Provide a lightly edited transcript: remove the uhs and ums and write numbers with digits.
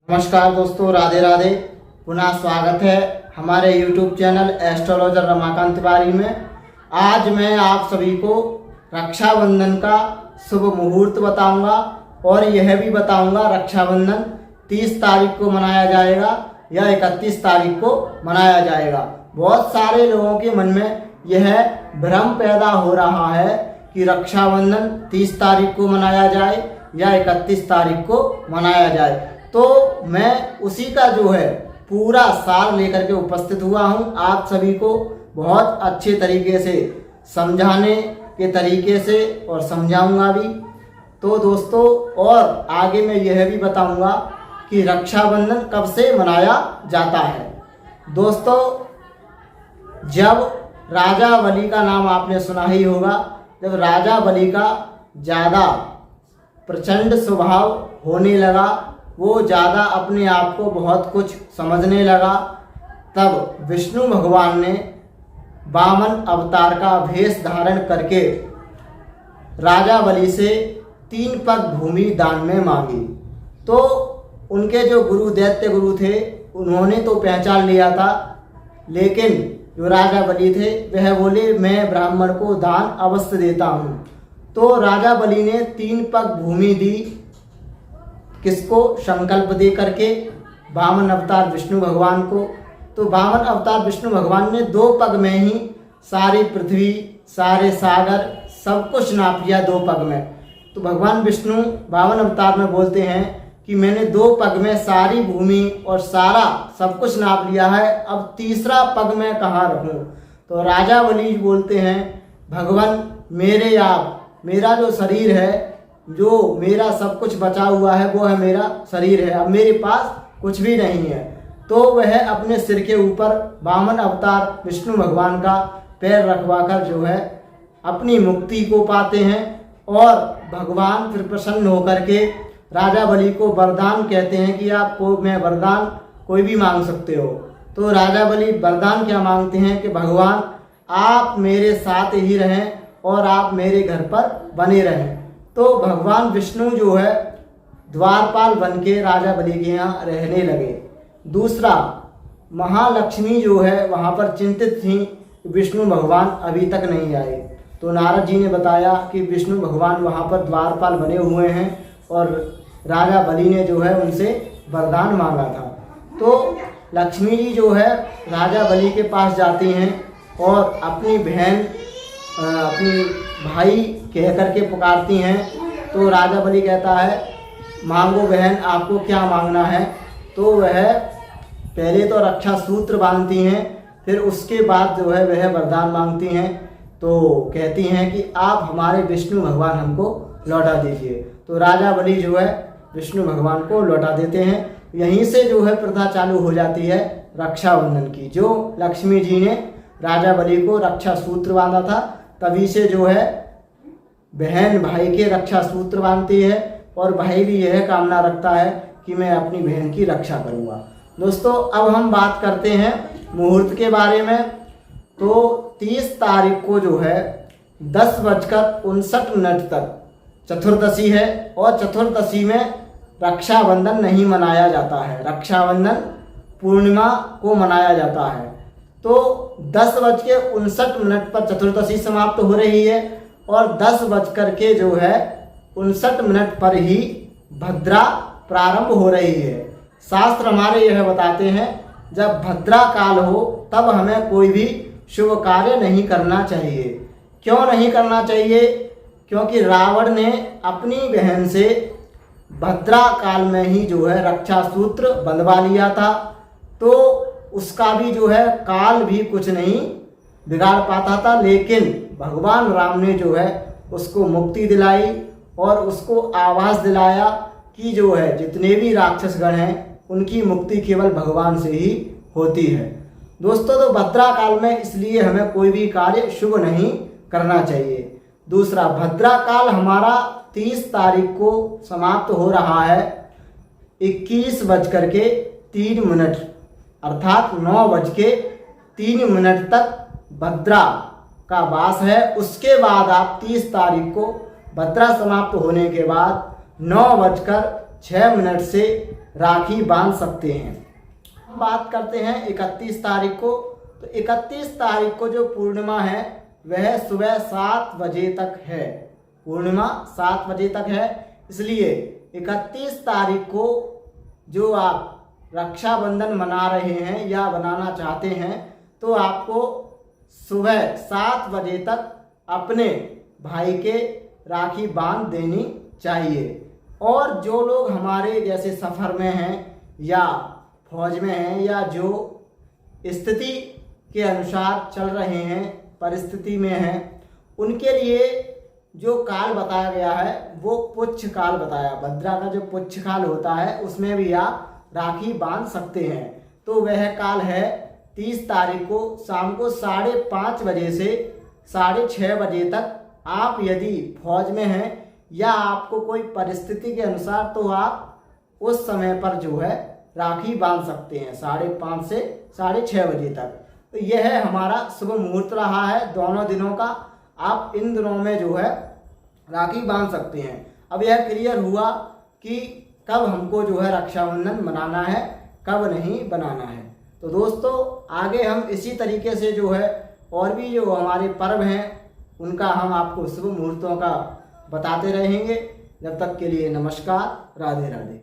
नमस्कार दोस्तों, राधे राधे। पुनः स्वागत है हमारे YouTube channel astrologer Ramakant Tiwari में। आज मैं आप सभी को रक्षाबंधन का शुभ मुहूर्त बताऊंगा और यह भी बताऊंगा रक्षाबंधन 30 तारीख को मनाया जाएगा या 31 तारीख को मनाया जाएगा। बहुत सारे लोगों के मन में यह भ्रम पैदा हो रहा है कि रक्षाबंधन 30 तारीख को मनाया जाए या 31 तारीख को मनाया जाए। तो मैं उसी का जो है पूरा सार लेकर के उपस्थित हुआ हूँ, आप सभी को बहुत अच्छे तरीके से समझाने के तरीके से और समझाऊंगा भी। तो दोस्तों, और आगे मैं यह भी बताऊंगा कि रक्षाबंधन कब से मनाया जाता है। दोस्तों, जब राजा बलि का नाम आपने सुना ही होगा, जब राजा बलि का ज़्यादा प्रचंड स्वभाव होने लगा, वो ज़्यादा अपने आप को बहुत कुछ समझने लगा, तब विष्णु भगवान ने वामन अवतार का भेष धारण करके राजा बलि से 3 पग भूमि दान में मांगी। तो उनके जो गुरु दैत्य गुरु थे उन्होंने तो पहचान लिया था, लेकिन जो राजा बलि थे वह बोले मैं ब्राह्मण को दान अवश्य देता हूँ। तो राजा बलि ने 3 पग भूमि दी, किसको? संकल्प दे करके वामन अवतार विष्णु भगवान को। तो वामन अवतार विष्णु भगवान ने 2 पग में ही सारी पृथ्वी, सारे सागर, सब कुछ नाप लिया 2 पग में। तो भगवान विष्णु वामन अवतार में बोलते हैं कि मैंने 2 पग में सारी भूमि और सारा सब कुछ नाप लिया है, अब तीसरा पग मैं कहाँ रखूँ? तो राजा बलि बोलते हैं भगवान मेरा जो शरीर है, जो मेरा सब कुछ बचा हुआ है वो है मेरा शरीर है, अब मेरे पास कुछ भी नहीं है। तो वह अपने सिर के ऊपर वामन अवतार विष्णु भगवान का पैर रखवाकर जो है अपनी मुक्ति को पाते हैं। और भगवान फिर प्रसन्न होकर के राजा बलि को वरदान कहते हैं कि आपको मैं वरदान कोई भी मांग सकते हो। तो राजा बलि वरदान क्या मांगते हैं कि भगवान आप मेरे साथ ही रहें और आप मेरे घर पर बने रहें। तो भगवान विष्णु जो है द्वारपाल बन के राजा बलि के यहाँ रहने लगे। दूसरा, महालक्ष्मी जो है वहाँ पर चिंतित थी, विष्णु भगवान अभी तक नहीं आए। तो नारद जी ने बताया कि विष्णु भगवान वहाँ पर द्वारपाल बने हुए हैं और राजा बलि ने जो है उनसे वरदान मांगा था। तो लक्ष्मी जी जो है राजा बलि के पास जाती हैं और अपनी बहन अपनी भाई कह करके पुकारती हैं। तो राजा बलि कहता है मांगो बहन, आपको क्या मांगना है? तो वह पहले तो रक्षा सूत्र बांधती हैं, फिर उसके बाद जो है वह वरदान मांगती हैं। तो कहती हैं कि आप हमारे विष्णु भगवान हमको लौटा दीजिए। तो राजा बलि जो है विष्णु भगवान को लौटा देते हैं। यहीं से जो है प्रथा चालू हो जाती है रक्षाबंधन की। जो लक्ष्मी जी ने राजा बलि को रक्षा सूत्र बांधा था, तभी से जो है बहन भाई के रक्षा सूत्र बांधती है और भाई भी यह कामना रखता है कि मैं अपनी बहन की रक्षा करूंगा। दोस्तों, अब हम बात करते हैं मुहूर्त के बारे में। तो 30 तारीख को जो है 10:59 तक चतुर्दशी है और चतुर्दशी में रक्षाबंधन नहीं मनाया जाता है, रक्षाबंधन पूर्णिमा को मनाया जाता है। तो 10:59 पर चतुर्दशी समाप्त हो रही है और 10:59 पर ही भद्रा प्रारंभ हो रही है। शास्त्र हमारे यह बताते हैं जब भद्रा काल हो तब हमें कोई भी शुभ कार्य नहीं करना चाहिए। क्यों नहीं करना चाहिए? क्योंकि रावण ने अपनी बहन से भद्रा काल में ही जो है रक्षा सूत्र बंधवा लिया था। तो उसका भी जो है काल भी कुछ नहीं बिगाड़ पाता था, लेकिन भगवान राम ने जो है उसको मुक्ति दिलाई और उसको आवाज़ दिलाया कि जो है जितने भी राक्षसगण हैं उनकी मुक्ति केवल भगवान से ही होती है। दोस्तों, तो भद्रा काल में इसलिए हमें कोई भी कार्य शुभ नहीं करना चाहिए। दूसरा, भद्रा काल हमारा 30 तारीख को समाप्त हो रहा है 21:03 अर्थात 9:03 तक भद्रा का वास है। उसके बाद आप 30 तारीख को भद्रा समाप्त होने के बाद 9:06 से राखी बांध सकते हैं। हम बात करते हैं 31 तारीख को। तो 31 तारीख को जो पूर्णिमा है वह सुबह 7 बजे तक है। पूर्णिमा 7 बजे तक है, इसलिए 31 तारीख को जो आप रक्षाबंधन मना रहे हैं या बनाना चाहते हैं तो आपको सुबह 7 बजे तक अपने भाई के राखी बांध देनी चाहिए। और जो लोग हमारे जैसे सफ़र में हैं या फौज में हैं या जो स्थिति के अनुसार चल रहे हैं, परिस्थिति में हैं, उनके लिए जो काल बताया गया है वो पुच्छ काल बताया। भद्रा का जो पुच्छ काल होता है उसमें भी आप राखी बांध सकते हैं। तो वह काल है 30 तारीख को शाम को 5:30 बजे से 6:30 बजे तक। आप यदि फौज में हैं या आपको कोई परिस्थिति के अनुसार तो आप उस समय पर जो है राखी बांध सकते हैं 5:30 से 6:30 बजे तक। तो यह है हमारा शुभ मुहूर्त रहा है दोनों दिनों का। आप इन दिनों में जो है राखी बांध सकते हैं। अब यह क्लियर हुआ कि कब हमको जो है रक्षाबंधन मनाना है, कब नहीं बनाना है। तो दोस्तों आगे हम इसी तरीके से जो है और भी जो हमारे पर्व हैं उनका हम आपको शुभ मुहूर्तों का बताते रहेंगे। जब तक के लिए नमस्कार, राधे राधे।